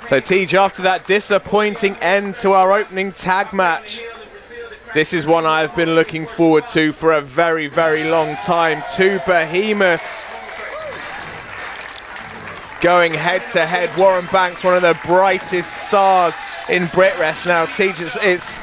So TJ, after that disappointing end to our opening tag match, this is one I've been looking forward to for a very, very long time. Two behemoths going head to head. Warren Banks, one of the brightest stars in Brit Rest now. TJ, it's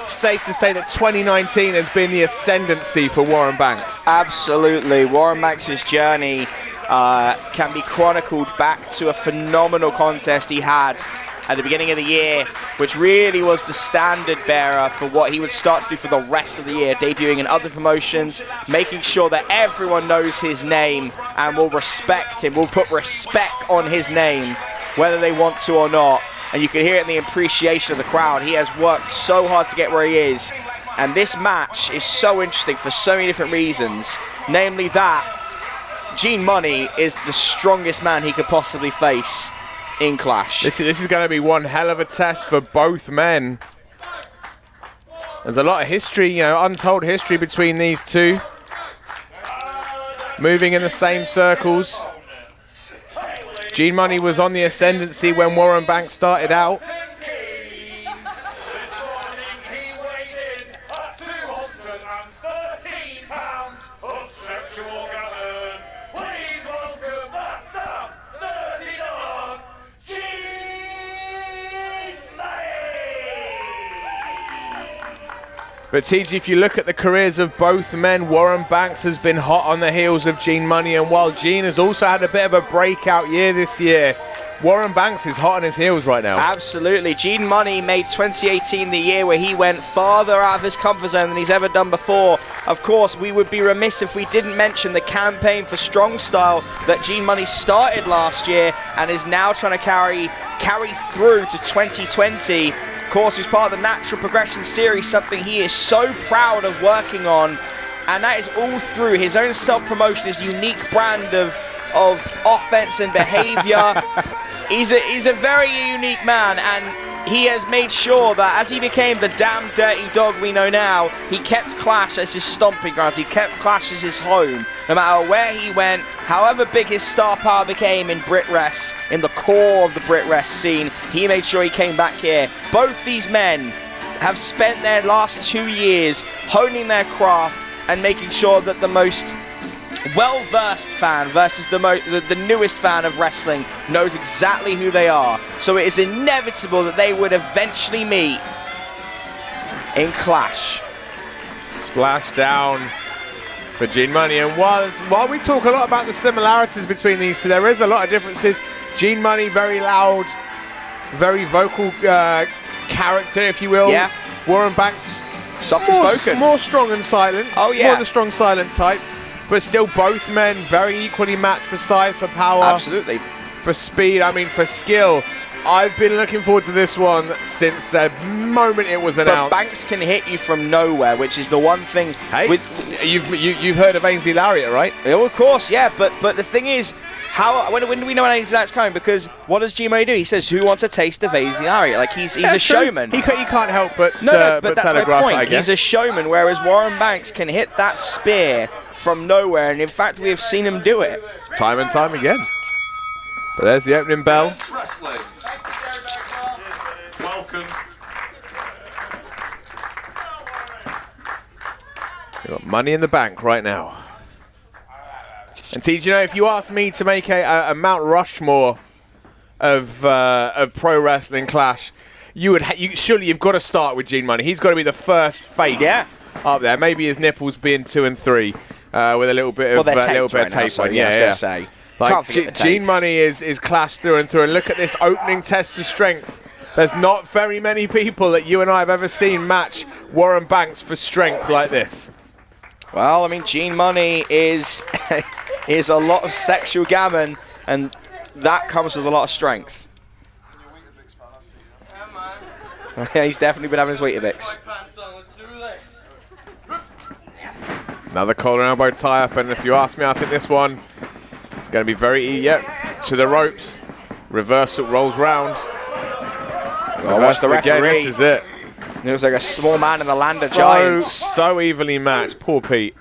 safe to say that 2019 has been the ascendancy for Warren Banks. Absolutely. Warren Banks' journey can be chronicled back to a phenomenal contest he had at the beginning of the year, which really was the standard bearer for what he would start to do for the rest of the year, debuting in other promotions, making sure that everyone knows his name and will respect him, will put respect on his name, whether they want to or not. And you can hear it in the appreciation of the crowd. He has worked so hard to get where he is. And this match is so interesting for so many different reasons. Namely that Gene Munny is the strongest man he could possibly face in Clash. This is going to be one hell of a test for both men. There's a lot of history, you know, untold history between these two. Moving in the same circles. Gene Munny was on the ascendancy when Warren Banks started out. But TG, if you look at the careers of both men, Warren Banks has been hot on the heels of Gene Munny, and while Gene has also had a bit of a breakout year this year, Warren Banks is hot on his heels right now. Absolutely. Gene Munny made 2018 the year where he went farther out of his comfort zone than he's ever done before. Of course, we would be remiss if we didn't mention the campaign for Strong Style that Gene Munny started last year and is now trying to carry through to 2020. Of course, he's part of the Natural Progression Series, something he is so proud of working on, and that is all through his own self-promotion, his unique brand of offense and behavior. He's a very unique man, and he has made sure that as he became the damn dirty dog we know now, he kept Clash as his stomping ground. He kept Clash as his home. No matter where he went, however big his star power became in Brit Rest, in the core of the Brit Rest scene, he made sure he came back here. Both these men have spent their last 2 years honing their craft and making sure that the most well-versed fan versus the newest fan of wrestling knows exactly who they are. So it is inevitable that they would eventually meet in Clash. Splash down for Gene Munny, and while we talk a lot about the similarities between these two, there is a lot of differences. Gene Munny, very loud, very vocal character, if you will. Yeah. Warren Banks, softly spoken, more strong and silent. Oh yeah, more the strong silent type. But still, both men very equally matched for size, for power. Absolutely. For speed, I mean, for skill. I've been looking forward to this one since the moment it was announced. But Banks can hit you from nowhere, which is the one thing. Hey, you've heard of Ainsley Lariat, right? Oh, of course, yeah. But the thing is, when do we know when Ainsley Lariat's coming? Because what does G-Mo do? He says, "Who wants a taste of Ainsley Lariat?" Like he's a showman. He can't help but but that's my point. I guess. He's a showman, whereas Warren Banks can hit that spear from nowhere, and in fact, we have seen him do it time and time again. But there's the opening bell. Welcome. You've got Money in the bank right now. And TJ, you know, if you ask me to make a Mount Rushmore of pro wrestling Clash, surely you've got to start with Gene Munny. He's got to be the first face up there. Maybe his nipples being 2 and 3 with a little bit of tape on. Yeah, I was going to say. Like Gene Munny is Clash through and through. And look at this opening test of strength. There's not very many people that you and I have ever seen match Warren Banks for strength like this. Well, I mean, Gene Munny is a lot of sexual gammon, and that comes with a lot of strength. Yeah, he's definitely been having his Weetabix. Another collar and elbow tie-up, and if you ask me, I think this one is going to be very, to the ropes. Reversal rolls round. Watch the referee. Again, this is it. It looks like a small man in the land of giants. So evenly matched. Poor Pete.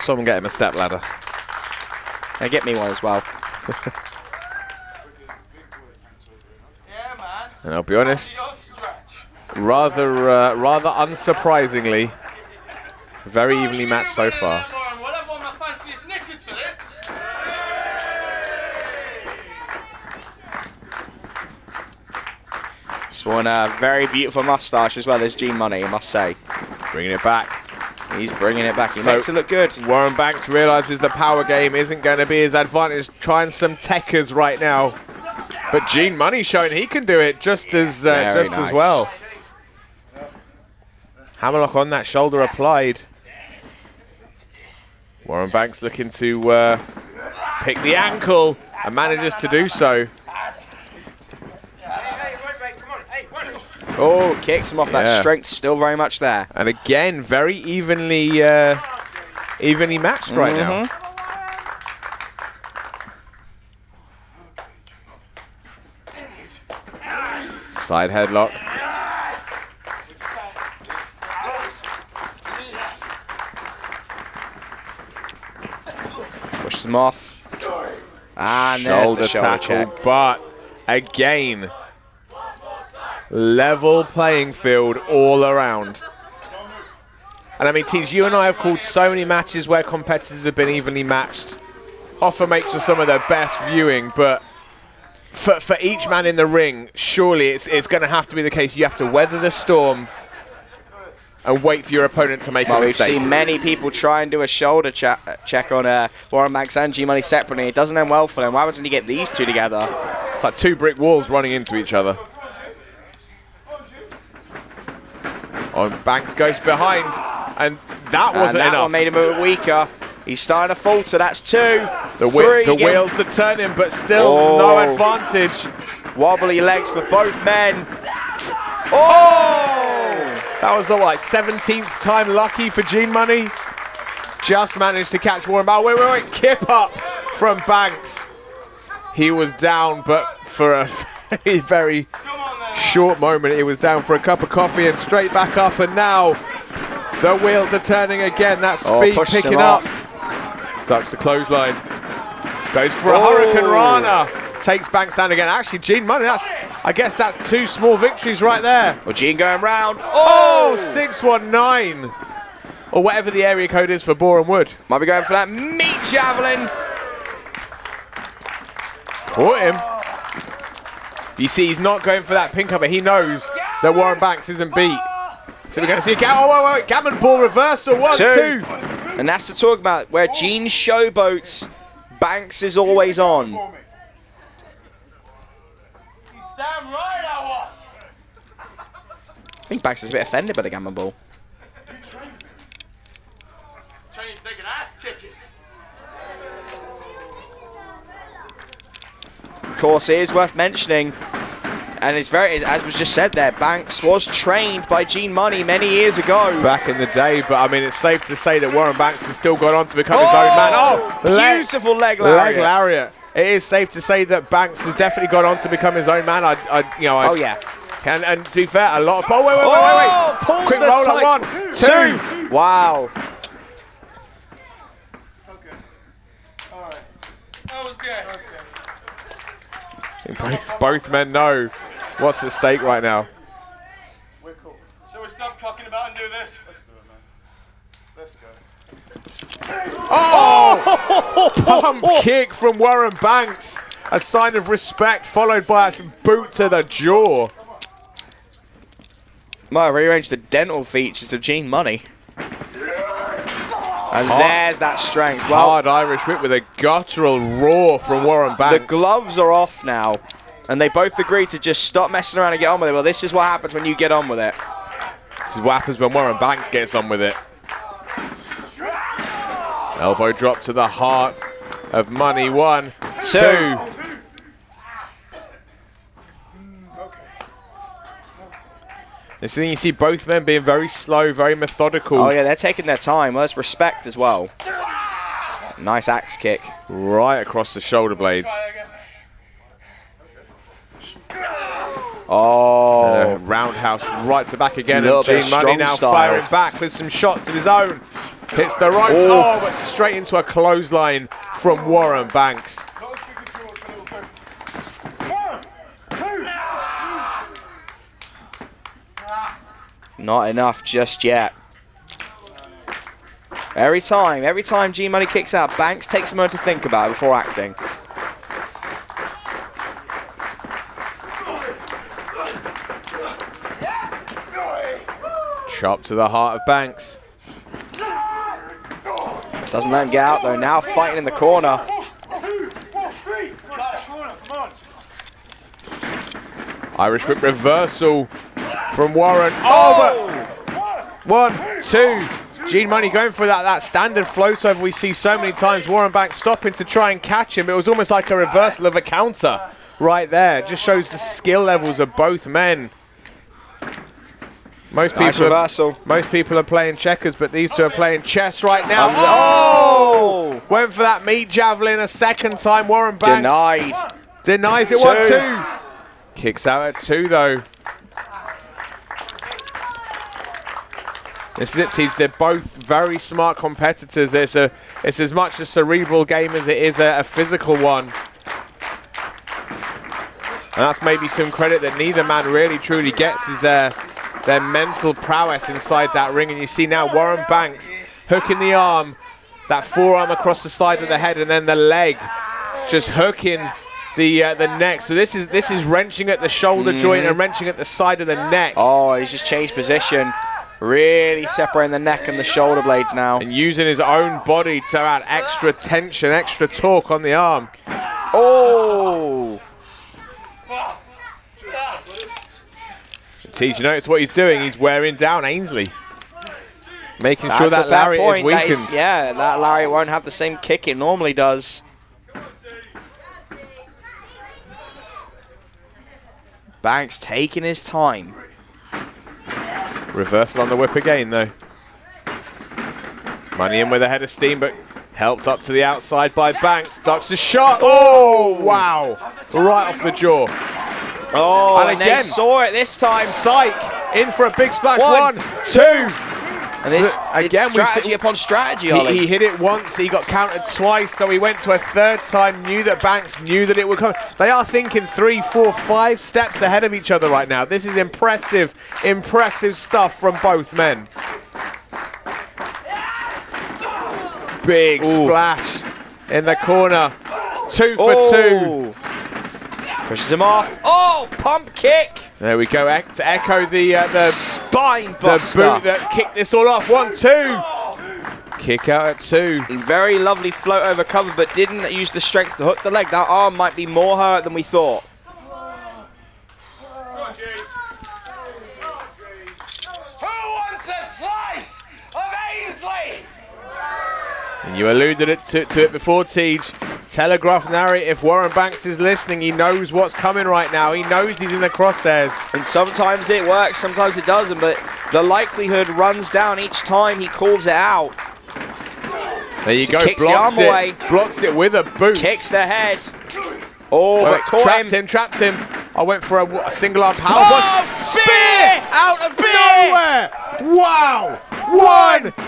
Someone get him a step ladder. Now get me one as well. And I'll be honest, rather unsurprisingly, very evenly matched so far. Sporting a very beautiful moustache as well as Gene Munny, I must say. Bringing it back. He's bringing it back. He makes it look good. Warren Banks realizes the power game isn't going to be his advantage. Trying some techers right now. But Gene Munny showing he can do it just as well. Hammerlock on that shoulder applied. Warren Banks looking to pick the ankle and manages to do so. Oh, kicks him off. That strength still very much there. And again, very evenly matched right now. Side headlock. Pushes him off. And Shoulder there's the shoulder tackle, check. but again, level playing field all around. And I mean, teams, you and I have called so many matches where competitors have been evenly matched. Often makes for some of their best viewing, but for each man in the ring, surely it's going to have to be the case. You have to weather the storm and wait for your opponent to make a mistake. We've seen many people try and do a shoulder check on Warren Banks and G Munny separately. It doesn't end well for them. What happens when you get these two together? It's like two brick walls running into each other. Oh, Banks goes behind, and that wasn't enough. That one made him a bit weaker. He's starting to falter. That's two. The wheels are turning, but still no advantage. Wobbly legs for both men. That was like 17th time lucky for Gene Munny. Just managed to catch Warren. Wait. Kip up from Banks. He was down, but for a very, very short moment, he was down for a cup of coffee and straight back up. And now the wheels are turning again. That speed picking up. Ducks the clothesline. Goes for a Hurricane Rana. Takes Banks down again. Actually, Gene Munny, I guess that's two small victories right there. Well, Gene going round. 619. Or whatever the area code is for Boreham Wood. Might be going for that meat javelin. Caught him. You see, he's not going for that pin cover. He knows that Warren Banks isn't beat. So we're going to see a gammon ball reversal. 1, 2. And that's to talk about where Gene showboats, Banks is always on. Damn right I was. I think Banks is a bit offended by the gammon ball. Training's taking ass kicking. Of course, it is worth mentioning, and it's very, as was just said there, Banks was trained by Gene Munny many years ago. Back in the day, but I mean, it's safe to say that Warren Banks has still gone on to become his own man. Beautiful leg lariat. Leg lariat. It is safe to say that Banks has definitely gone on to become his own man. And to be fair, a lot of... wait. Pulls Quick the roll on tights. 1, 2. Wow. Okay. All right. That was good. Okay. Both men know what's at stake right now. We're cool. Shall we stop talking about and do this? Let's go. Pump kick from Warren Banks. A sign of respect followed by a boot to the jaw. Might rearrange the dental features of Gene Munny. And there's that strength. Well, hard Irish whip with a guttural roar from Warren Banks. The gloves are off now. And they both agreed to just stop messing around and get on with it. Well, this is what happens when you get on with it. This is what happens when Warren Banks gets on with it. Elbow drop to the heart of Munny. 1, 2. This thing, you see both men being very slow, very methodical. Oh yeah, they're taking their time. Well, there's respect as well. Nice axe kick. Right across the shoulder blades. Oh. Roundhouse right to the back again. Little And bit Gene of Munny now strong style. firing back with some shots of his own. Hits the ropes. Oh, but straight into a clothesline from Warren Banks. Not enough just yet. Every time G Money kicks out, Banks takes a moment to think about it before acting. Chop to the heart of Banks. Doesn't let him get out though. Now fighting in the corner. Irish whip reversal from Warren. Oh, but 1, 2. Gene Money going for that standard float over we see so many times. Warren Banks stopping to try and catch him. It was almost like a reversal of a counter right there. Just shows the skill levels of both men. Most people are playing checkers, but these two are playing chess right now. Oh! Went for that meat javelin a second time. Warren Banks denies it. 1, 2. Kicks out at 2 though. This is it, teams. They're both very smart competitors. It's as much a cerebral game as it is a physical one. And that's maybe some credit that neither man really truly gets, is their mental prowess inside that ring. And you see now Warren Banks hooking the arm, that forearm across the side of the head, and then the leg just hooking the neck. So this is wrenching at the shoulder joint and wrenching at the side of the neck. Oh, he's just changed position. Really separating the neck and the shoulder blades now. And using his own body to add extra tension, extra torque on the arm. Oh! Teach, you notice what he's doing? He's wearing down Ainsley. Making sure that lariat is weakened. That lariat won't have the same kick it normally does. Banks taking his time. Reversal on the whip again, though. Money in with a head of steam, but helped up to the outside by Banks. Ducks a shot. Oh, wow. Right off the jaw. Oh, and again, they saw it this time. Psych in for a big splash. 1, 2. And this, again, strategy upon strategy, Ollie. He hit it once, he got countered twice, so he went to a third time, knew that Banks knew that it would come. They are thinking 3, 4, 5 steps ahead of each other right now. This is impressive stuff from both men. Big splash in the corner. 2 for 2. Pushes him off. Oh, pump kick. There we go, to echo the spine buster. The boot that kicked this all off. 1, 2. Kick out at 2. Very lovely float over cover, but didn't use the strength to hook the leg. That arm might be more hurt than we thought. Who wants a slice of Ainsley? And you alluded to it before, Teej. Telegraph narrative. If Warren Banks is listening, he knows what's coming right now. He knows he's in the crosshairs. And sometimes it works, sometimes it doesn't, but the likelihood runs down each time he calls it out. There you go. Kicks the arm away. Blocks it with a boot. Kicks the head. Oh, but caught him. Trapped him. I went for a single arm power. Oh, spear! Out of nowhere. Wow. 1, 2, 3.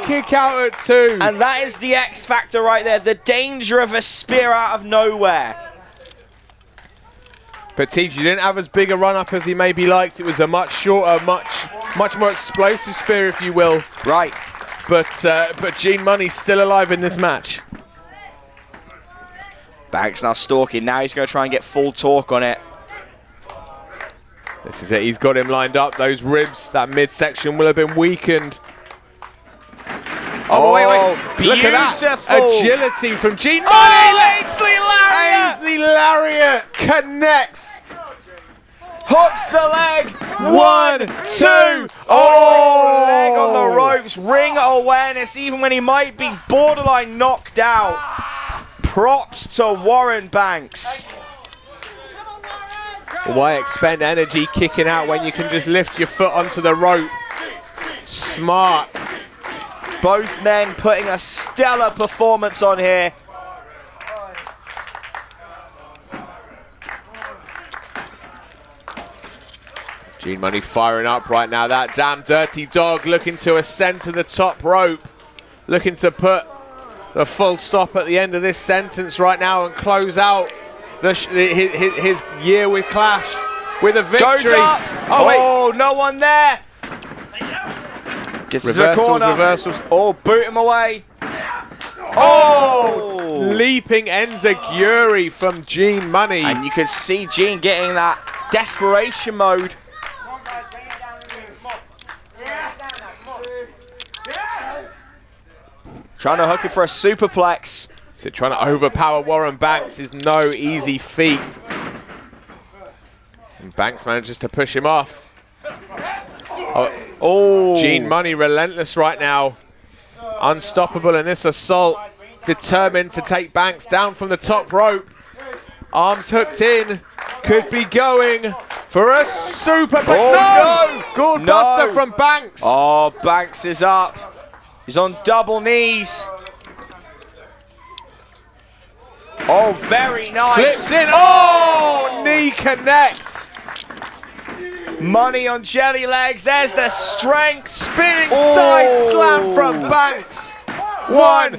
Kick out at 2. And that is the X factor right there. The danger of a spear out of nowhere. But Teej, you didn't have as big a run up as he maybe liked. It was a much shorter, much more explosive spear, if you will. Right. But Gene Money's still alive in this match. Banks now stalking. Now he's going to try and get full torque on it. This is it. He's got him lined up. Those ribs, that midsection will have been weakened. Oh, wait. Look at that. Agility from Gene Money. Oh, Ainsley Lariat connects. Hooks the leg. 1, 2. Oh, leg on the ropes. Ring awareness even when he might be borderline knocked out. Props to Warren Banks. Why expend energy kicking out when you can just lift your foot onto the rope? Smart. Both men putting a stellar performance on here. Gene Munny firing up right now. That damn dirty dog looking to ascend to the top rope. Looking to put the full stop at the end of this sentence right now and close out his year with Clash with a victory. Goes up. Oh, no one there. Gets to the corner. Reversals. Oh, boot him away. Oh! Leaping Enziguri from Gene Munny. And you could see Gene getting that desperation mode. Trying to hook it for a superplex. So trying to overpower Warren Banks is no easy feat. And Banks manages to push him off. Oh, Gene Munny relentless right now. Unstoppable in this assault. Determined to take Banks down from the top rope. Arms hooked in. Could be going for a superplex. Oh, no! Gourd Buster from Banks. Oh, Banks is up. He's on double knees. Oh, very nice. Flips in. Oh, knee connects. Money on jelly legs. There's the strength. Spinning side slam from Banks. 1, 2,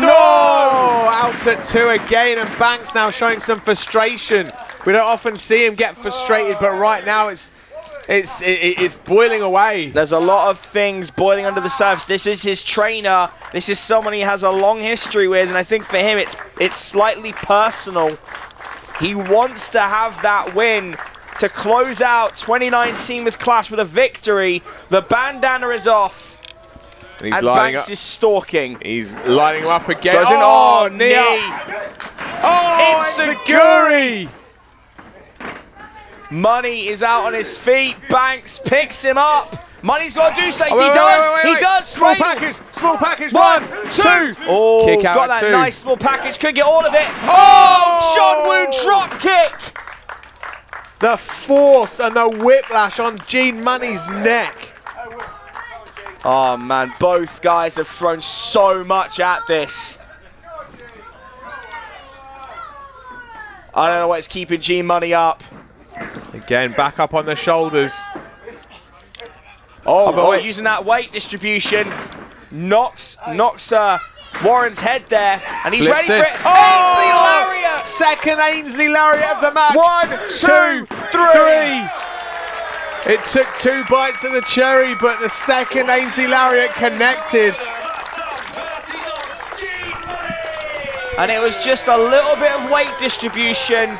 no! Out at 2 again, and Banks now showing some frustration. We don't often see him get frustrated, but right now it's boiling away. There's a lot of things boiling under the surface. This is his trainer. This is someone he has a long history with, and I think for him it's slightly personal. He wants to have that win to close out 2019 with Clash with a victory. The bandana is off. And, And Banks is stalking. He's lining him up again. Goes in. Oh, knee. Oh, Enziguri. Money is out on his feet. Banks picks him up. Money's got to do something. Wait, He does. wait. He does. Small Great. package. Small package. 1, 1, 2. Oh, Kick out got at that 2. nice small package. Could get all of it. Oh! John Woo drop kick. The force and the whiplash on Gene Munny's neck. Oh man, both guys have thrown so much at this. I don't know what's keeping Gene Munny up. Again, back up on the shoulders. Oh, using that weight distribution. Knocks Warren's head there, and he's Flips ready in. for it. Ainsley Lariat! Second Ainsley Lariat of the match. 1, 2, 3. It took 2 bites of the cherry, but the second Ainsley Lariat connected. And it was just a little bit of weight distribution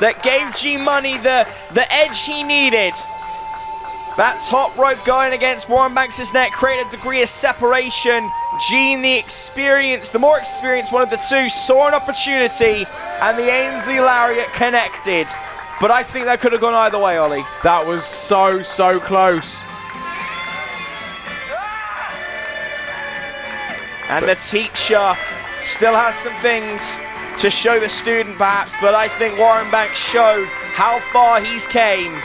that gave Gene Munny the edge he needed. That top rope going against Warren Banks' neck created a degree of separation. Gene, the more experienced one of the two, saw an opportunity, and the Ainsley Lariat connected. But I think that could have gone either way, Ollie. That was so close. And the teacher still has some things to show the student, perhaps, but I think Warren Banks showed how far he's came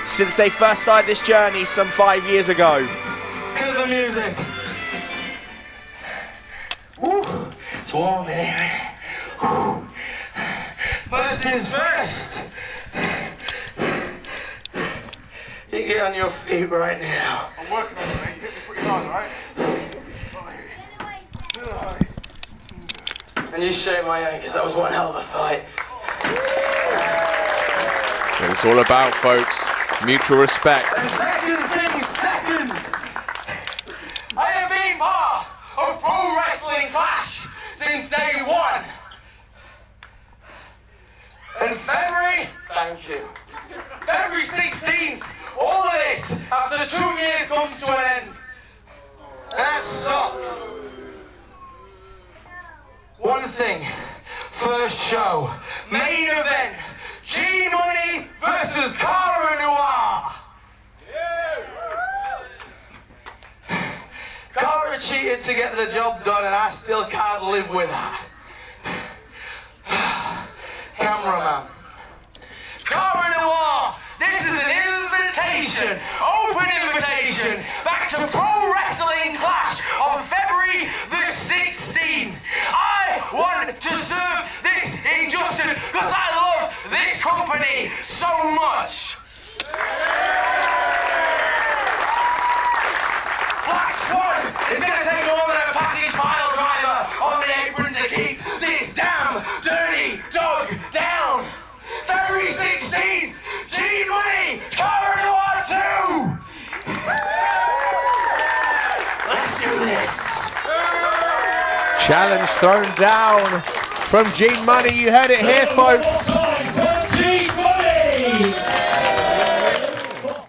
since they first started this journey some 5 years ago. To the music. Woo, it's warm in here. Woo. First things first. You get on your feet right now. I'm working on it, mate. You hit me pretty hard, alright? And you shake my hand, because that was one hell of a fight. That's what it's all about, folks. Mutual respect. And second thing second. I have been part of Pro Wrestling Clash since day one. And February, thank you. February 16th, all of this after the 2 years comes to an end. And that sucks. One thing, first show, main event, Gene Munny versus Cara Noir. Cara cheated to get the job done, and I still can't live with that. Cameraman. Cara Noir, this is an invitation, open invitation, back to Pro Wrestling Clash on February the 16th. I want to serve this injustice because I love this company so much. Black Swan is going to take more than a package pile driver on the apron to keep this damn dirty dog down. February 16th, Gene Munny, Cara Noir 2. Let's do this. Challenge thrown down from Gene Munny. You heard it here, folks.